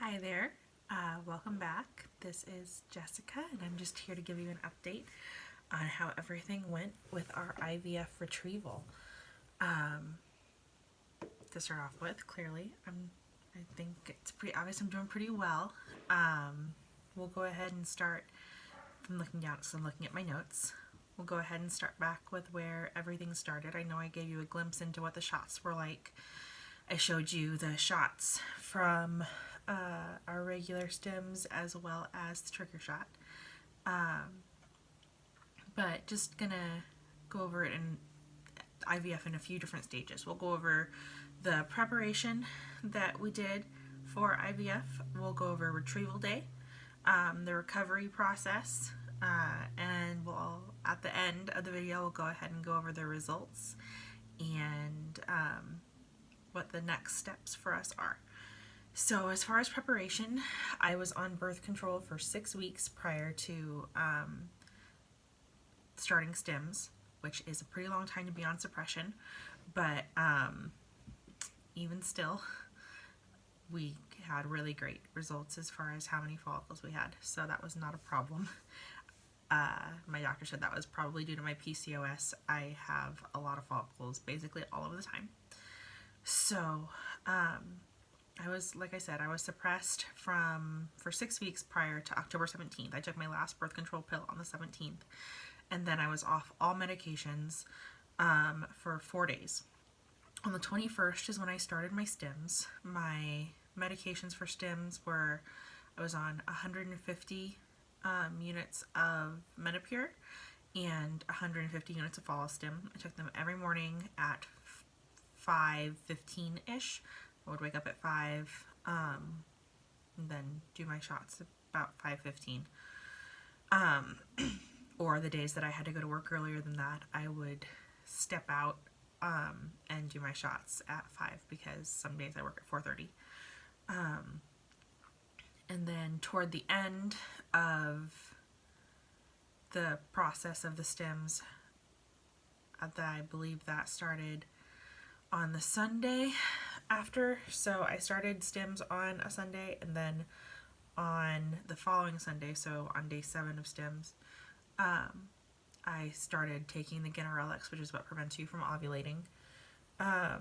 Hi there, welcome back. This is Jessica, and I'm just here to give you an update on how everything went with our IVF retrieval. To start off with, clearly, I think it's pretty obvious I'm doing pretty well. We'll go ahead and start from looking down, so I'm looking at my notes. We'll go ahead and start back with where everything started. I know I gave you a glimpse into what the shots were like. I showed you the shots from our regular stims as well as the trigger shot. But just gonna go over it in IVF in a few different stages. We'll go over the preparation that we did for IVF. We'll go over retrieval day, the recovery process, and we'll, at the end of the video, we'll go ahead and go over the results and what the next steps for us are. So as far as preparation, I was on birth control for 6 weeks prior to starting stims, which is a pretty long time to be on suppression, but even still, we had really great results as far as how many follicles we had, so that was not a problem. My doctor said that was probably due to my PCOS. I have a lot of follicles basically all of the time. So I was, like I said, I was suppressed for 6 weeks prior to October 17th. I took my last birth control pill on the 17th, and then I was off all medications for 4 days. On the 21st is when I started my stims. My medications for stims were, I was on 150 units of Menopur and 150 units of Follistim. I took them every morning at 5:15-ish. I would wake up at 5, and then do my shots about 5:15. Or the days that I had to go to work earlier than that, I would step out and do my shots at 5, because some days I work at 4:30. And then toward the end of the process of the stims, I believe that started on the Sunday after. So I started stims on a Sunday, and then on the following Sunday, so on day 7 of stims, I started taking the Ganirelix, which is what prevents you from ovulating. I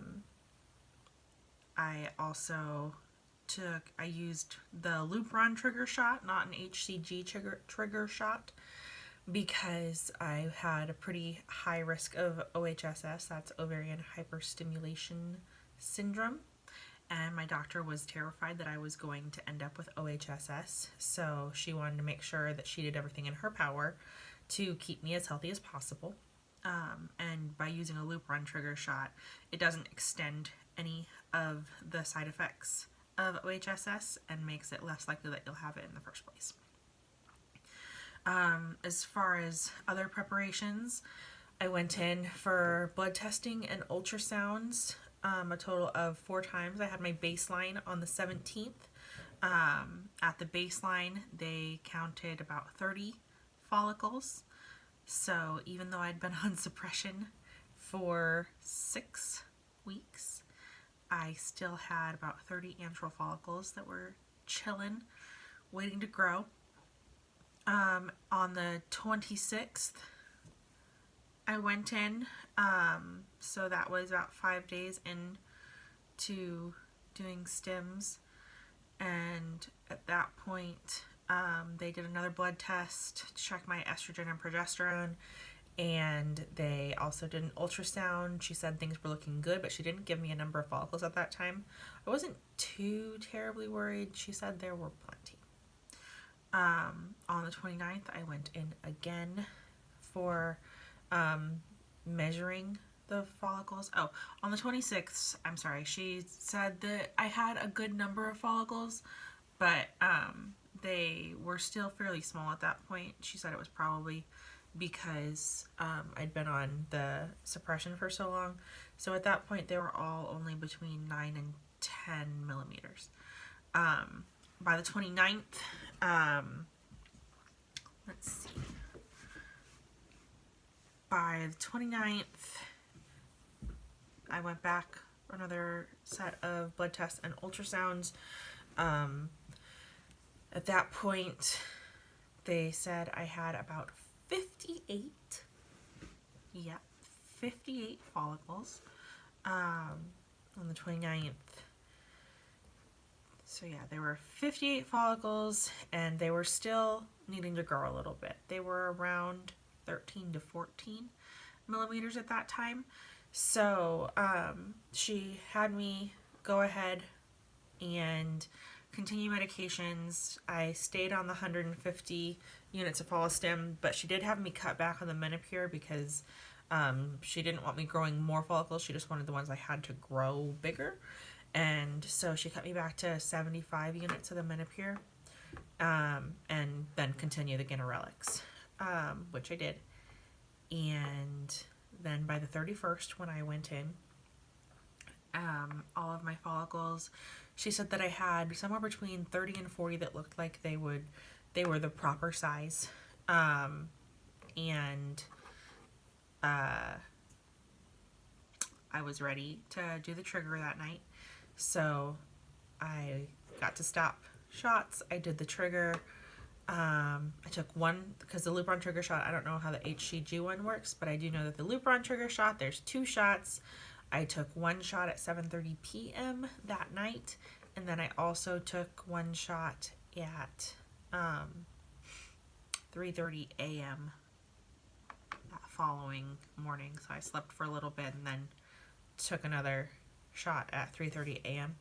also I used the Lupron trigger shot, not an HCG trigger shot, because I had a pretty high risk of OHSS, that's ovarian hyperstimulation syndrome, and my doctor was terrified that I was going to end up with OHSS, so she wanted to make sure that she did everything in her power to keep me as healthy as possible. And by using a Lupron trigger shot, it doesn't extend any of the side effects of OHSS and makes it less likely that you'll have it in the first place. As far as other preparations, I went in for blood testing and ultrasounds a total of 4 times. I had my baseline on the 17th. At the baseline, they counted about 30 follicles. So even though I'd been on suppression for 6 weeks, I still had about 30 antral follicles that were chilling, waiting to grow. On the 26th, I went in, so that was about 5 days into doing stims, and at that point, they did another blood test to check my estrogen and progesterone, and they also did an ultrasound. She said things were looking good, but she didn't give me a number of follicles at that time. I wasn't too terribly worried. She said there were plenty. On the 29th, I went in again for measuring the follicles. Oh, on the 26th, I'm sorry, she said that I had a good number of follicles, but they were still fairly small at that point. She said it was probably because I'd been on the suppression for so long. So at that point, they were all only between 9 and 10 millimeters. By the 29th, let's see, by the 29th, I went back for another set of blood tests and ultrasounds. At that point, they said I had about 58, 58 follicles on the 29th. So yeah, there were 58 follicles, and they were still needing to grow a little bit. They were around 13 to 14 millimeters at that time. So she had me go ahead and continue medications. I stayed on the 150 units of follistim, but she did have me cut back on the Menopur because she didn't want me growing more follicles. She just wanted the ones I had to grow bigger. And so she cut me back to 75 units of the Menopur, and then continue the Ganirelix, which I did. And then by the 31st, when I went in, all of my follicles, she said that I had somewhere between 30 and 40 that looked like they were the proper size. And I was ready to do the trigger that night. So I got to stop shots. I did the trigger. I took one, because the Lupron trigger shot, I don't know how the HCG one works, but I do know that the Lupron trigger shot, there's 2 shots. I took one shot at 7:30 p.m. that night, and then I also took one shot at 3:30 a.m. that following morning. So I slept for a little bit and then took another shot at 3:30 a.m.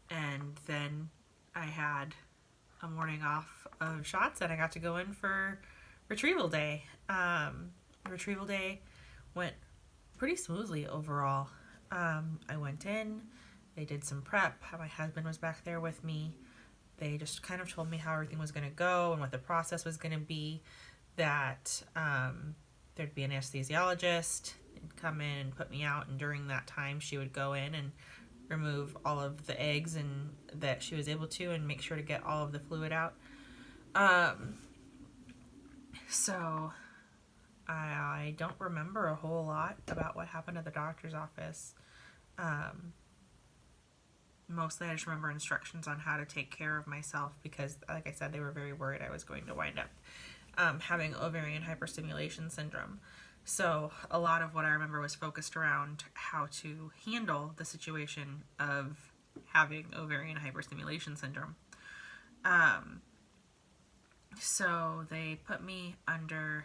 And then I had a morning off of shots, and I got to go in for retrieval day. Retrieval day went pretty smoothly overall. I went in, they did some prep. My husband was back there with me. They just kind of told me how everything was going to go and what the process was going to be, that there'd be an anesthesiologist come in and put me out, and during that time she would go in and remove all of the eggs and that she was able to, and make sure to get all of the fluid out. So I don't remember a whole lot about what happened at the doctor's office. Mostly I just remember instructions on how to take care of myself, because like I said, they were very worried I was going to wind up having ovarian hyperstimulation syndrome. So a lot of what I remember was focused around how to handle the situation of having ovarian hyperstimulation syndrome. So they put me under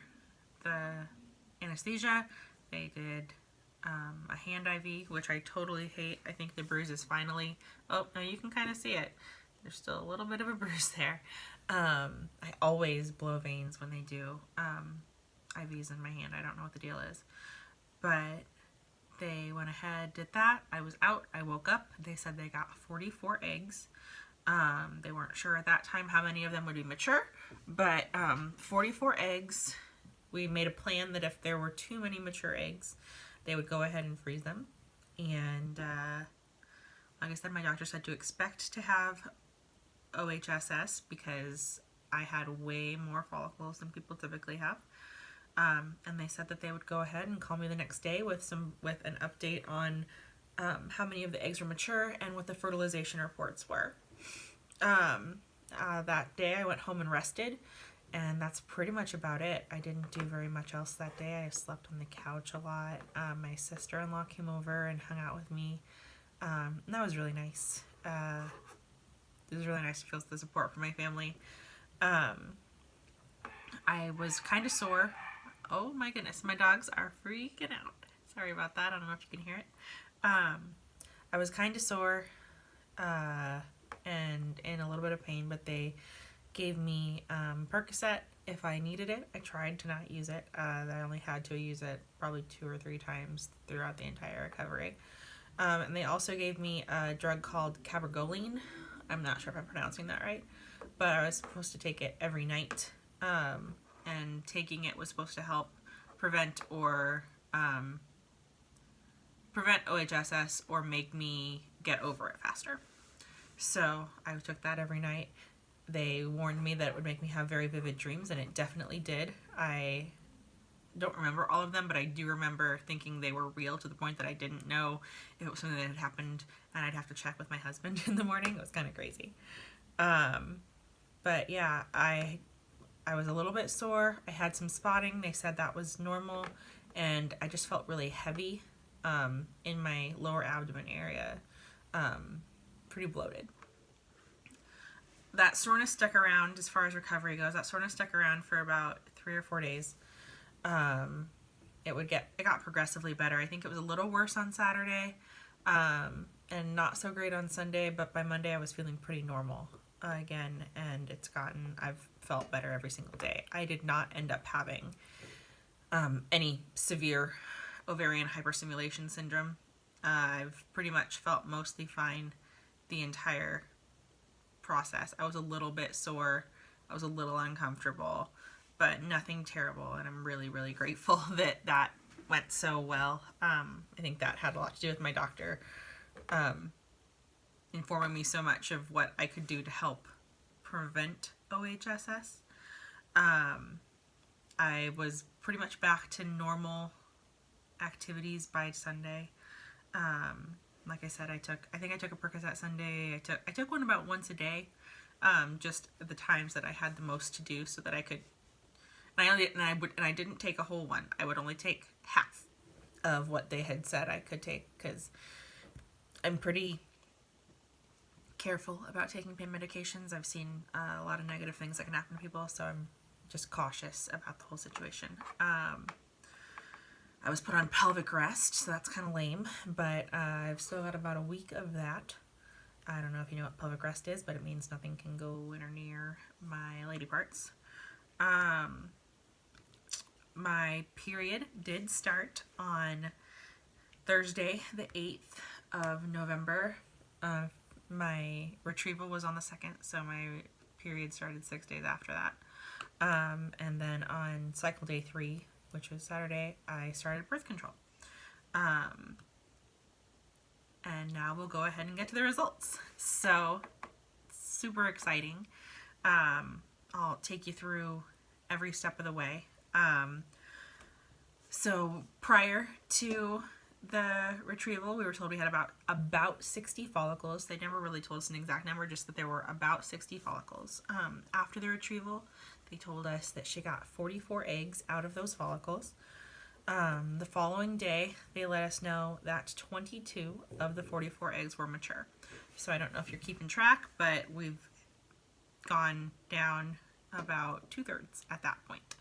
the anesthesia. They did a hand IV, which I totally hate. I think the bruise is finally... Oh, no, you can kind of see it. There's still a little bit of a bruise there. I always blow veins when they do IVs in my hand. I don't know what the deal is. But they went ahead, did that. I was out. I woke up. They said they got 44 eggs. They weren't sure at that time how many of them would be mature, but 44 eggs. We made a plan that if there were too many mature eggs, they would go ahead and freeze them. And like I said, my doctor said to expect to have OHSS because I had way more follicles than people typically have. And they said that they would go ahead and call me the next day with an update on how many of the eggs were mature and what the fertilization reports were. That day I went home and rested, and that's pretty much about it. I didn't do very much else that day. I slept on the couch a lot. My sister-in-law came over and hung out with me. And that was really nice. It was really nice to feel the support from my family. I was kind of sore. Oh my goodness, my dogs are freaking out. Sorry about that. I don't know if you can hear it. I was kind of sore and in a little bit of pain, but they gave me Percocet if I needed it. I tried to not use it. I only had to use it probably 2 or 3 times throughout the entire recovery. And they also gave me a drug called cabergoline. I'm not sure if I'm pronouncing that right, but I was supposed to take it every night. And taking it was supposed to help prevent OHSS or make me get over it faster. So I took that every night. They warned me that it would make me have very vivid dreams, and it definitely did. I don't remember all of them, but I do remember thinking they were real to the point that I didn't know if it was something that had happened, and I'd have to check with my husband in the morning. It was kind of crazy. But yeah, I was a little bit sore. I had some spotting. They said that was normal, and I just felt really heavy in my lower abdomen area, pretty bloated. That soreness stuck around as far as recovery goes. That soreness stuck around for about 3 or 4 days. It got progressively better. I think it was a little worse on Saturday, and not so great on Sunday, but by Monday I was feeling pretty normal again, and I've felt better every single day. I did not end up having any severe ovarian hyperstimulation syndrome. I've pretty much felt mostly fine the entire process. I was a little bit sore. I was a little uncomfortable, but nothing terrible, and I'm really, really grateful that that went so well. I think that had a lot to do with my doctor informing me so much of what I could do to help prevent OHSS. I was pretty much back to normal activities by Sunday. Like I said, I think I took a Percocet Sunday. I took one about once a day, just at the times that I had the most to do, so that I could. And I didn't take a whole one. I would only take half of what they had said I could take, because I'm pretty careful about taking pain medications. I've seen a lot of negative things that can happen to people, so I'm just cautious about the whole situation. I was put on pelvic rest, so that's kind of lame, but I've still got about a week of that. I don't know if you know what pelvic rest is, but it means nothing can go in or near my lady parts. My period did start on Thursday, the 8th of November. My retrieval was on the 2nd, so my period started 6 days after that. And then on cycle day 3, which was Saturday, I started birth control. And now we'll go ahead and get to the results. So, super exciting. I'll take you through every step of the way. So prior to the retrieval, we were told we had about 60 follicles. They never really told us an exact number, just that there were about 60 follicles. After the retrieval, they told us that she got 44 eggs out of those follicles. The following day, they let us know that 22 of the 44 eggs were mature. So I don't know if you're keeping track, but we've gone down about 2/3 at that point.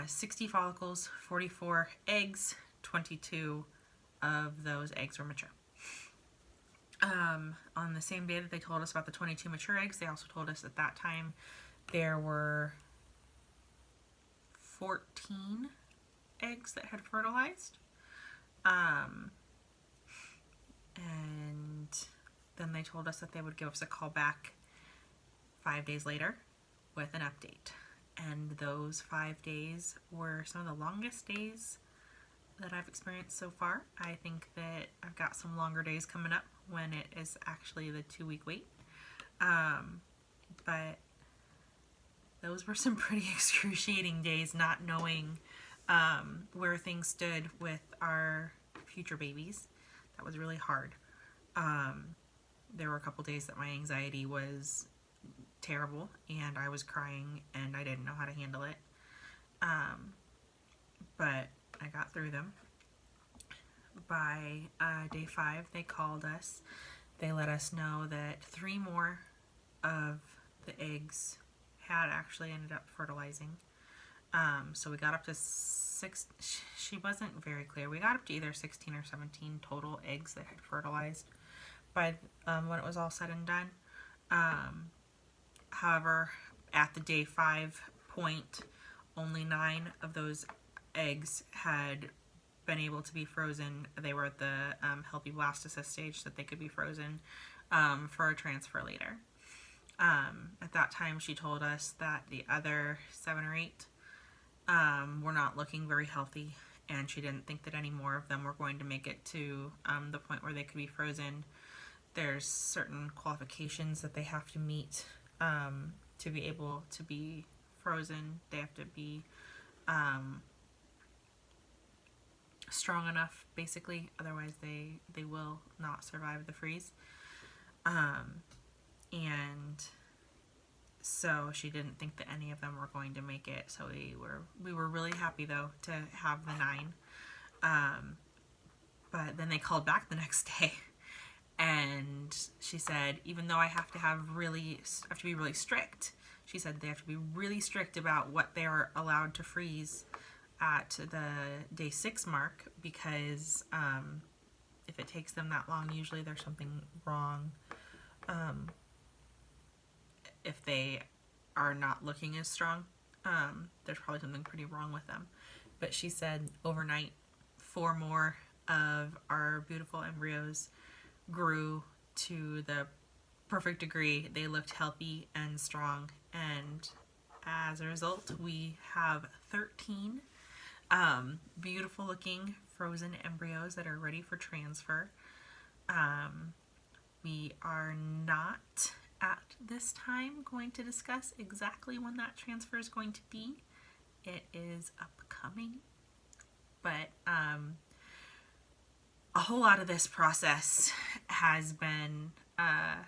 60 follicles, 44 eggs, 22 of those eggs were mature. On the same day that they told us about the 22 mature eggs, they also told us at that time there were 14 eggs that had fertilized. And then they told us that they would give us a call back 5 days later with an update. And those 5 days were some of the longest days that I've experienced so far. I think that I've got some longer days coming up when it is actually the 2-week wait. But those were some pretty excruciating days, not knowing where things stood with our future babies. That was really hard. There were a couple days that my anxiety was terrible, and I was crying, and I didn't know how to handle it. But I got through them. By day 5, they called us. They let us know that 3 more of the eggs had actually ended up fertilizing. So we got up to 6. She wasn't very clear. We got up to either 16 or 17 total eggs that had fertilized by when it was all said and done. However, at the day 5 point, only 9 of those eggs had been able to be frozen. They were at the healthy blastocyst stage, that they could be frozen for a transfer later. At that time, she told us that the other 7 or 8 were not looking very healthy, and she didn't think that any more of them were going to make it to the point where they could be frozen. There's certain qualifications that they have to meet to be able to be frozen. They have to be strong enough, basically. Otherwise, they will not survive the freeze. And so she didn't think that any of them were going to make it. So we were really happy though to have the 9. But then they called back the next day, and she said, even though I have to be really strict. She said they have to be really strict about what they are allowed to freeze at the day 6 mark, because if it takes them that long, usually there's something wrong. If they are not looking as strong, there's probably something pretty wrong with them. But she said overnight, 4 more of our beautiful embryos grew to the perfect degree. They looked healthy and strong, and as a result, we have 13 beautiful looking frozen embryos that are ready for transfer. We are not at this time going to discuss exactly when that transfer is going to be. It is upcoming, but a whole lot of this process has been a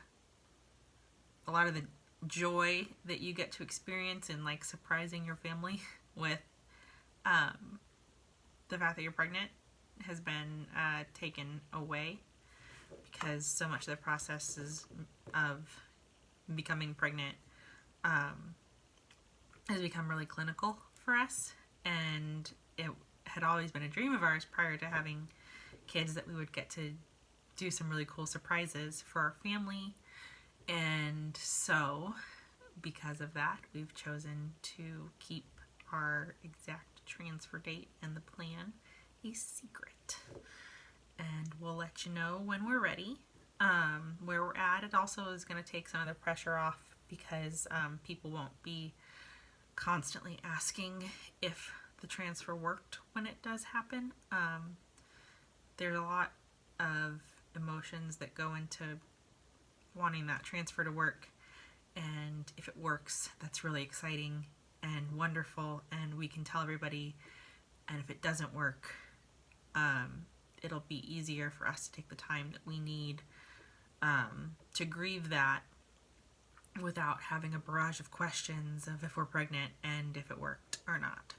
lot of the joy that you get to experience in like surprising your family with the fact that you're pregnant has been taken away, because so much of the process of becoming pregnant has become really clinical for us, and it had always been a dream of ours prior to having kids that we would get to do some really cool surprises for our family. And so because of that, we've chosen to keep our exact transfer date and the plan a secret, and we'll let you know when we're ready. Where we're at, it also is going to take some of the pressure off, because people won't be constantly asking if the transfer worked when it does happen. There's a lot of emotions that go into wanting that transfer to work, and if it works, that's really exciting and wonderful, and we can tell everybody. And if it doesn't work, it'll be easier for us to take the time that we need to grieve that without having a barrage of questions of if we're pregnant and if it worked or not.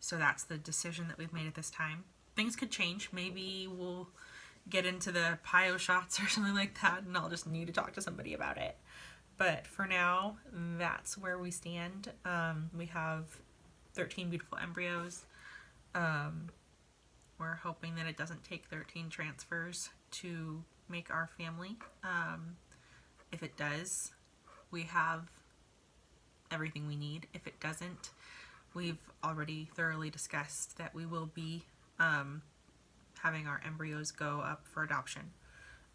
So that's the decision that we've made at this time. Things could change. Maybe we'll get into the PIO shots or something like that, and I'll just need to talk to somebody about it. But for now, that's where we stand. We have 13 beautiful embryos. We're hoping that it doesn't take 13 transfers to make our family. If it does, we have everything we need. If it doesn't, we've already thoroughly discussed that we will be having our embryos go up for adoption.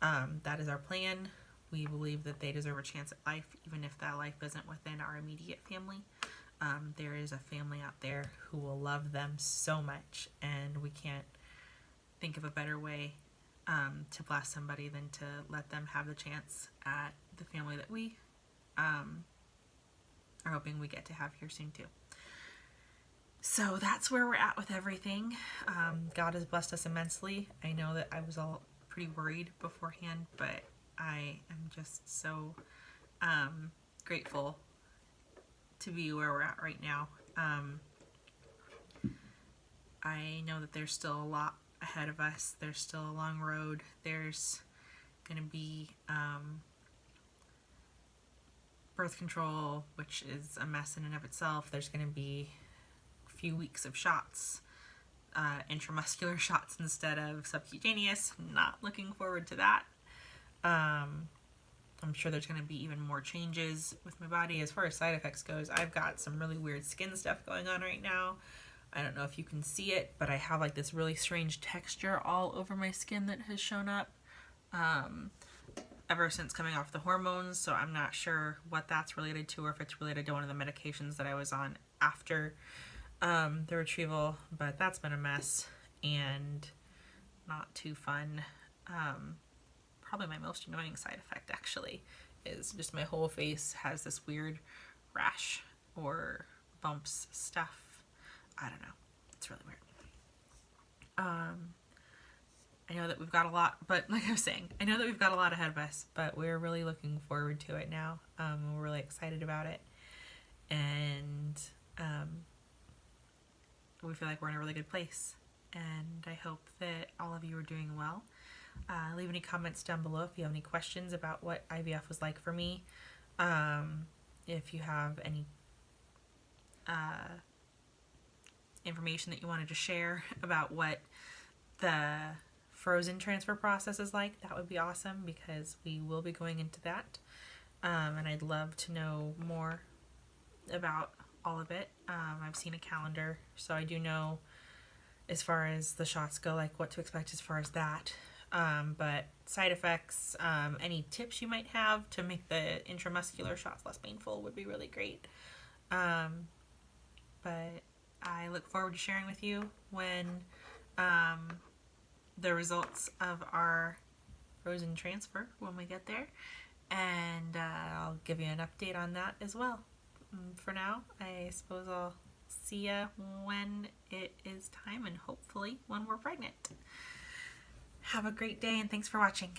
That is our plan. We believe that they deserve a chance at life, even if that life isn't within our immediate family. There is a family out there who will love them so much, and we can't think of a better way to bless somebody than to let them have the chance at the family that we are hoping we get to have here soon too. So that's where we're at with everything. God has blessed us immensely. I know that I was all pretty worried beforehand, but I am just so grateful to be where we're at right now. I know that there's still a lot ahead of us. There's still a long road. There's going to be birth control, which is a mess in and of itself. There's going to be a few weeks of shots, intramuscular shots instead of subcutaneous. Not looking forward to that. I'm sure there's going to be even more changes with my body. As far as side effects goes, I've got some really weird skin stuff going on right now. I don't know if you can see it, but I have like this really strange texture all over my skin that has shown up ever since coming off the hormones, so I'm not sure what that's related to, or if it's related to one of the medications that I was on after the retrieval, but that's been a mess and not too fun. Probably my most annoying side effect actually is just my whole face has this weird rash or bumps stuff. I don't know. It's really weird. I know that we've got a lot, but like I was saying, I know that we've got a lot ahead of us, but we're really looking forward to it now. We're really excited about it. And we feel like we're in a really good place. And I hope that all of you are doing well. Leave any comments down below if you have any questions about what IVF was like for me. If you have any information that you wanted to share about what the frozen transfer process is like, that would be awesome, because we will be going into that. And I'd love to know more about all of it. I've seen a calendar, so I do know as far as the shots go, like what to expect as far as that. But side effects, any tips you might have to make the intramuscular shots less painful would be really great. But I look forward to sharing with you when the results of our frozen transfer when we get there, and I'll give you an update on that as well. For now, I suppose I'll see ya when it is time, and hopefully when we're pregnant. Have a great day, and thanks for watching.